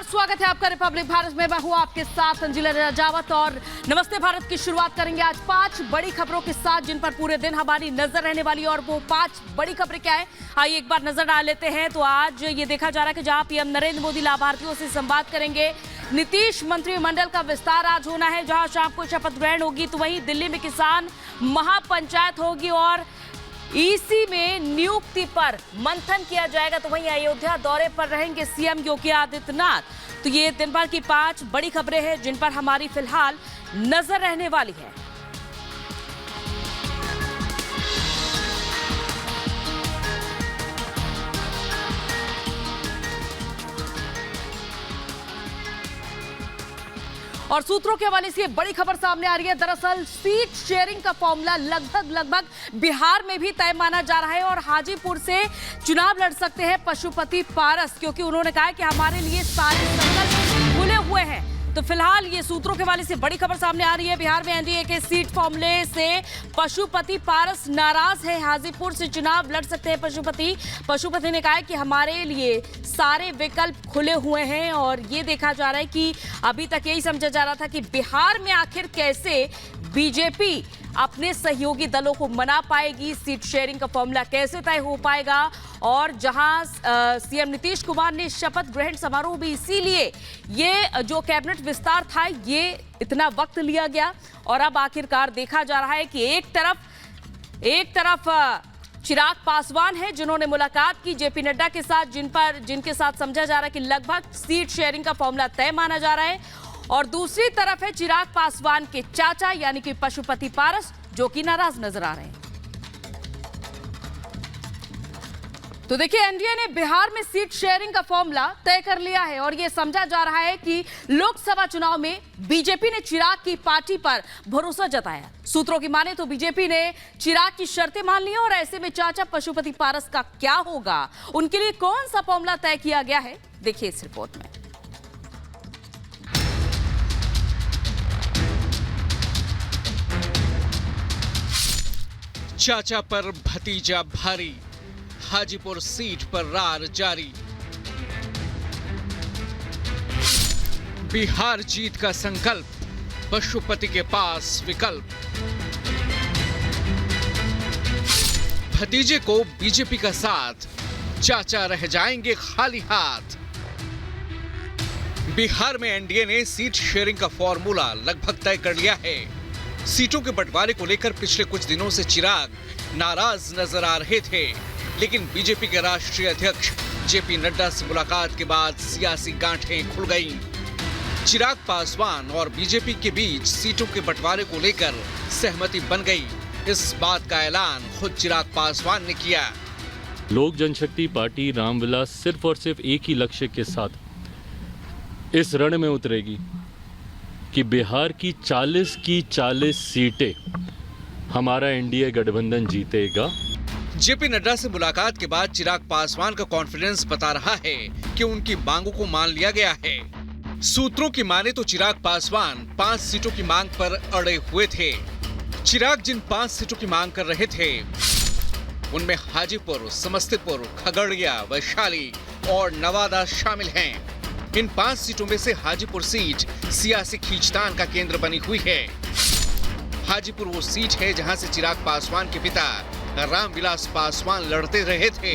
स्वागत है आपका रिपब्लिक भारत में। मैं हूं आपके साथ अंजिला राजावत और नमस्ते भारत की शुरुआत करेंगे आज 5 बड़ी खबरों के साथ जिन पर पूरे दिन हमारी नजर रहने वाली है। और वो 5 बड़ी खबरें क्या है, आइए एक बार नजर डाल लेते हैं। तो आज ये देखा जा रहा है कि जहां पीएम नरेंद्र मोदी लाभार्थियों से संवाद करेंगे, नीतीश मंत्रिमंडल का विस्तार आज होना है, जहां शाम को शपथ ग्रहण होगी। तो वहीं दिल्ली में किसान महापंचायत होगी और ईसी में नियुक्ति पर मंथन किया जाएगा। तो वहीं अयोध्या दौरे पर रहेंगे सीएम योगी आदित्यनाथ। तो ये दिन भर की 5 बड़ी खबरें हैं जिन पर हमारी फिलहाल नजर रहने वाली है। और सूत्रों के हवाले से बड़ी खबर सामने आ रही है। दरअसल सीट शेयरिंग का फॉर्मूला लगभग बिहार में भी तय माना जा रहा है और हाजीपुर से चुनाव लड़ सकते हैं पशुपति पारस, क्योंकि उन्होंने कहा है कि हमारे लिए सारे संकल्प खुले हुए हैं। तो फिलहाल ये सूत्रों के हवाले से बड़ी खबर सामने आ रही है। बिहार में एनडीए के सीट फॉर्मूले से पशुपति पारस नाराज है। हाजीपुर से चुनाव लड़ सकते हैं पशुपति ने कहा है कि हमारे लिए सारे विकल्प खुले हुए हैं। और ये देखा जा रहा है कि अभी तक यही समझा जा रहा था कि बिहार में आखिर कैसे बीजेपी अपने सहयोगी दलों को मना पाएगी, सीट शेयरिंग का फॉर्मूला कैसे तय हो पाएगा। और जहां सीएम नीतीश कुमार ने शपथ ग्रहण समारोह भी इसीलिए ये जो कैबिनेट विस्तार था ये इतना वक्त लिया गया। और अब आखिरकार देखा जा रहा है कि एक तरफ चिराग पासवान है जिन्होंने मुलाकात की जेपी नड्डा के साथ, जिनके साथ समझा जा रहा है कि लगभग सीट शेयरिंग का फॉर्मूला तय माना जा रहा है। और दूसरी तरफ है चिराग पासवान के चाचा यानी कि पशुपति पारस, जो कि नाराज नजर आ रहे हैं। तो देखिए, एनडीए ने बिहार में सीट शेयरिंग का फॉर्मूला तय कर लिया है और यह समझा जा रहा है कि लोकसभा चुनाव में बीजेपी ने चिराग की पार्टी पर भरोसा जताया। सूत्रों की माने तो बीजेपी ने चिराग की शर्तें मान ली और ऐसे में चाचा पशुपति पारस का क्या होगा, उनके लिए कौन सा फॉर्मूला तय किया गया है, देखिए इस रिपोर्ट में। चाचा पर भतीजा भारी, हाजीपुर सीट पर रार जारी। बिहार जीत का संकल्प, पशुपति के पास विकल्प। भतीजे को बीजेपी का साथ, चाचा रह जाएंगे खाली हाथ। बिहार में एनडीए ने सीट शेयरिंग का फॉर्मूला लगभग तय कर लिया है। सीटों के बंटवारे को लेकर पिछले कुछ दिनों से चिराग नाराज नजर आ रहे थे, लेकिन बीजेपी के राष्ट्रीय अध्यक्ष जेपी नड्डा से मुलाकात के बाद सियासी गांठें खुल गईं। चिराग पासवान और बीजेपी के बीच सीटों के बंटवारे को लेकर सहमति बन गई। इस बात का ऐलान खुद चिराग पासवान ने किया। लोक जनशक्ति पार्टी रामविलास सिर्फ और सिर्फ एक ही लक्ष्य के साथ इस रण में उतरेगी कि बिहार की 40 सीटें हमारा एनडीए गठबंधन जीतेगा। जेपी नड्डा से मुलाकात के बाद चिराग पासवान का कॉन्फिडेंस बता रहा है कि उनकी मांगों को मान लिया गया है। सूत्रों की माने तो चिराग पासवान 5 सीटों की मांग पर अड़े हुए थे। चिराग जिन 5 सीटों की मांग कर रहे थे उनमें हाजीपुर, समस्तीपुर, खगड़िया, वैशाली और नवादा शामिल हैं। इन 5 सीटों में से हाजीपुर सीट सियासी खींचतान का केंद्र बनी हुई है। हाजीपुर वो सीट है जहां से चिराग पासवान के पिता रामविलास पासवान लड़ते रहे थे।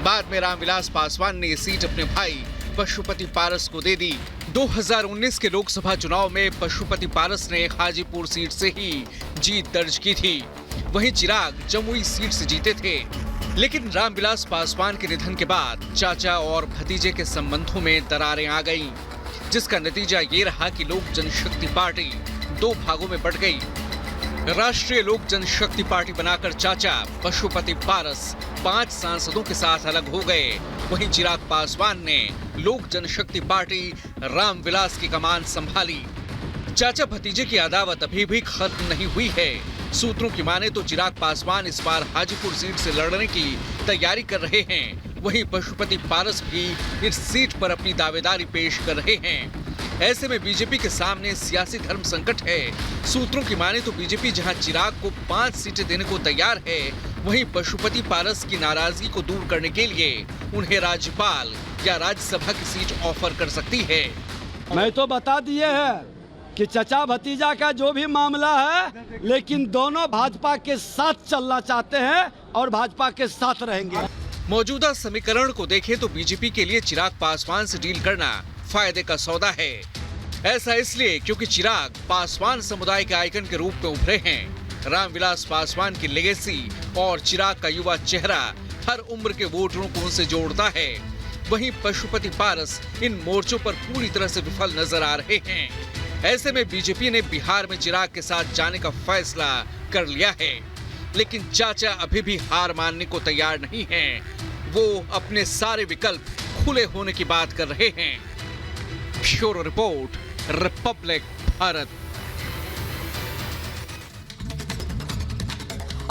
बाद में रामविलास पासवान ने ये सीट अपने भाई पशुपति पारस को दे दी। 2019 के लोकसभा चुनाव में पशुपति पारस ने हाजीपुर सीट से ही जीत दर्ज की थी। वहीं चिराग जमुई सीट से जीते थे, लेकिन रामविलास पासवान के निधन के बाद चाचा और भतीजे के संबंधों में दरारें आ गईं, जिसका नतीजा ये रहा कि लोक जनशक्ति पार्टी 2 भागों में बंट गई। राष्ट्रीय लोक जनशक्ति पार्टी बनाकर चाचा पशुपति पारस 5 सांसदों के साथ अलग हो गए। वहीं चिराग पासवान ने लोक जनशक्ति पार्टी रामविलास की कमान संभाली। चाचा भतीजे की अदावत अभी भी खत्म नहीं हुई है। सूत्रों की माने तो चिराग पासवान इस बार हाजीपुर सीट से लड़ने की तैयारी कर रहे हैं। वहीं पशुपति पारस भी इस सीट पर अपनी दावेदारी पेश कर रहे हैं। ऐसे में बीजेपी के सामने सियासी धर्म संकट है। सूत्रों की माने तो बीजेपी जहां चिराग को 5 सीटें देने को तैयार है, वहीं पशुपति पारस की नाराजगी को दूर करने के लिए उन्हें राज्यपाल या राज्यसभा की सीट ऑफर कर सकती है। मैं तो बता दिए है कि चचा भतीजा का जो भी मामला है, लेकिन दोनों भाजपा के साथ चलना चाहते हैं और भाजपा के साथ रहेंगे। मौजूदा समीकरण को देखें तो बीजेपी के लिए चिराग पासवान से डील करना फायदे का सौदा है। ऐसा इसलिए क्योंकि चिराग पासवान समुदाय के आइकन के रूप में उभरे हैं। रामविलास पासवान की लेगेसी और चिराग का युवा चेहरा हर उम्र के वोटरों को उनसे जोड़ता है। वहीं पशुपति पारस इन मोर्चों पर पूरी तरह से विफल नजर आ रहे हैं। ऐसे में बीजेपी ने बिहार में चिराग के साथ जाने का फैसला कर लिया है, लेकिन चाचा अभी भी हार मानने को तैयार नहीं हैं। वो अपने सारे विकल्प खुले होने की बात कर रहे हैं। Bureau report, Republic Bharat.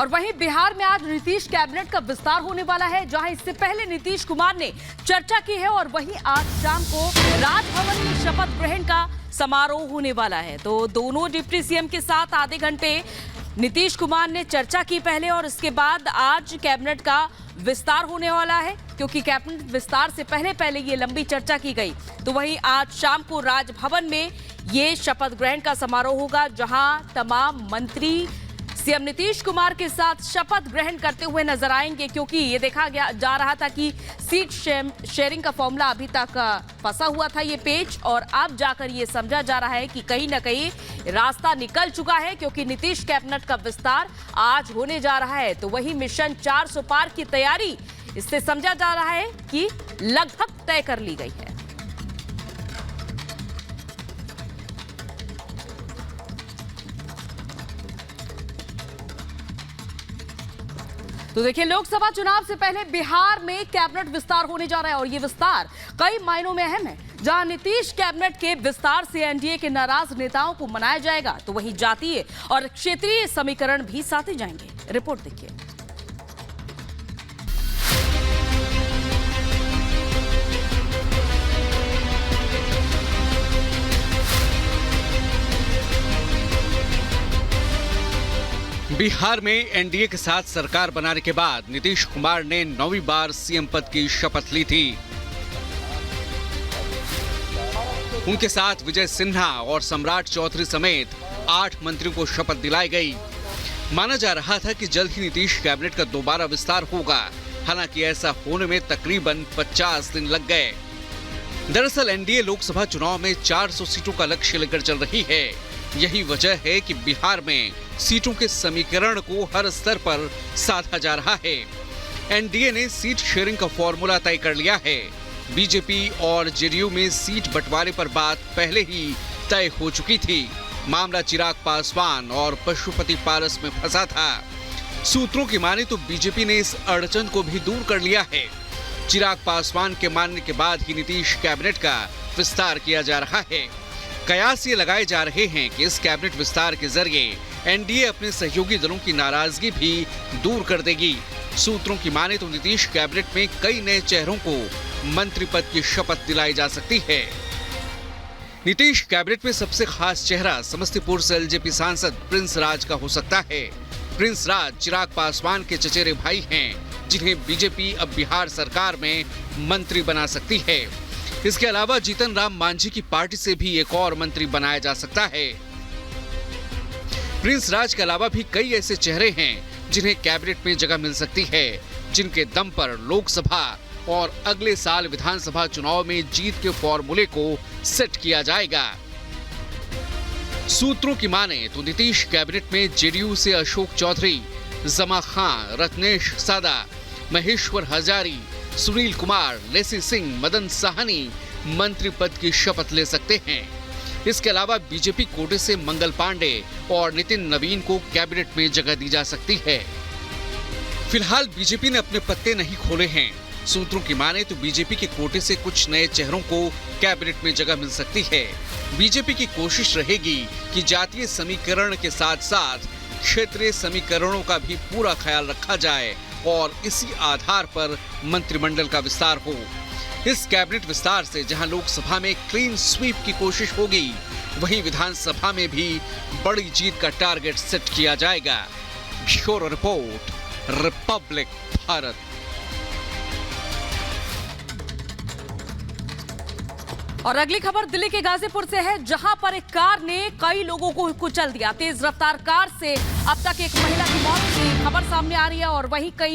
और वहीं बिहार में आज नीतीश कैबिनेट का विस्तार होने वाला है, जहां इससे पहले नीतीश कुमार ने चर्चा की है और वहीं आज शाम को राजभवन में शपथ ग्रहण का समारोह होने वाला है। तो दोनों डिप्टी सीएम के साथ आधे घंटे नीतीश कुमार ने चर्चा की पहले, और इसके बाद आज कैबिनेट का विस्तार होने वाला है, क्योंकि कैबिनेट विस्तार से पहले ये लंबी चर्चा की गई। तो वहीं आज शाम को राजभवन में ये शपथ ग्रहण का समारोह होगा, जहां तमाम मंत्री सीएम नीतीश कुमार के साथ शपथ ग्रहण करते हुए नजर आएंगे, क्योंकि ये देखा जा रहा था कि सीट शेयरिंग का फॉर्मूला अभी तक फंसा हुआ था ये पेच, और अब जाकर ये समझा जा रहा है कि कहीं ना कहीं रास्ता निकल चुका है, क्योंकि नीतीश कैबिनेट का विस्तार आज होने जा रहा है। तो वही मिशन 400 पार की तैयारी, इससे समझा जा रहा है कि लगभग तय कर ली गई है। तो देखिए, लोकसभा चुनाव से पहले बिहार में कैबिनेट विस्तार होने जा रहा है, और ये विस्तार कई मायनों में अहम है। जहां नीतीश कैबिनेट के विस्तार से एनडीए के नाराज नेताओं को मनाया जाएगा, तो वहीं जातीय और क्षेत्रीय समीकरण भी साथे जाएंगे। रिपोर्ट देखिए। बिहार में एनडीए के साथ सरकार बनाने के बाद नीतीश कुमार ने 9वीं बार सीएम पद की शपथ ली थी। उनके साथ विजय सिन्हा और सम्राट चौधरी समेत 8 मंत्रियों को शपथ दिलाई गई। माना जा रहा था कि जल्द ही नीतीश कैबिनेट का दोबारा विस्तार होगा। हालांकि ऐसा होने में तकरीबन 50 दिन लग गए। दरअसल एनडीए लोकसभा चुनाव में 400 सीटों का लक्ष्य लेकर चल रही है। यही वजह है कि बिहार में सीटों के समीकरण को हर स्तर पर साधा जा रहा है। एनडीए ने सीट शेयरिंग का फॉर्मूला तय कर लिया है। बीजेपी और जेडीयू में सीट बंटवारे पर बात पहले ही तय हो चुकी थी। मामला चिराग पासवान और पशुपति पारस में फंसा था। सूत्रों की माने तो बीजेपी ने इस अड़चन को भी दूर कर लिया है। चिराग पासवान के मानने के बाद ही नीतीश कैबिनेट का विस्तार किया जा रहा है। कयास ये लगाए जा रहे हैं कि इस कैबिनेट विस्तार के जरिए एनडीए अपने सहयोगी दलों की नाराजगी भी दूर कर देगी। सूत्रों की माने तो नीतीश कैबिनेट में कई नए चेहरों को मंत्री पद की शपथ दिलाई जा सकती है। नीतीश कैबिनेट में सबसे खास चेहरा समस्तीपुर से एलजेपी सांसद प्रिंस राज का हो सकता है। प्रिंस राज चिराग पासवान के चचेरे भाई हैं, जिन्हें बीजेपी अब बिहार सरकार में मंत्री बना सकती है। इसके अलावा जीतन राम मांझी की पार्टी से भी एक और मंत्री बनाया जा सकता है। प्रिंस राज के अलावा भी कई ऐसे चेहरे हैं जिन्हें कैबिनेट में जगह मिल सकती है, जिनके दम पर लोकसभा और अगले साल विधानसभा चुनाव में जीत के फॉर्मूले को सेट किया जाएगा। सूत्रों की माने तो नीतीश कैबिनेट में जेडीयू से अशोक चौधरी, जमा खां, रत्नेश सादा, महेश्वर हजारी, सुनील कुमार, लेसी सिंह, मदन साहनी मंत्री पद की शपथ ले सकते हैं। इसके अलावा बीजेपी कोटे से मंगल पांडे और नितिन नवीन को कैबिनेट में जगह दी जा सकती है। फिलहाल बीजेपी ने अपने पत्ते नहीं खोले हैं। सूत्रों की माने तो बीजेपी के कोटे से कुछ नए चेहरों को कैबिनेट में जगह मिल सकती है। बीजेपी की कोशिश रहेगी कि जातीय समीकरण के साथ साथ क्षेत्रीय समीकरणों का भी पूरा ख्याल रखा जाए और इसी आधार पर मंत्रिमंडल का विस्तार हो। इस कैबिनेट विस्तार से जहां लोकसभा में क्लीन स्वीप की कोशिश होगी, वहीं विधानसभा में भी बड़ी जीत का टारगेट सेट किया जाएगा। Bureau report, Republic Bharat. और अगली खबर दिल्ली के गाजीपुर से है, जहां पर एक कार ने कई लोगों को कुचल दिया। तेज रफ्तार कार से अब तक एक महिला की मौत की खबर सामने आ रही है और वहीं कई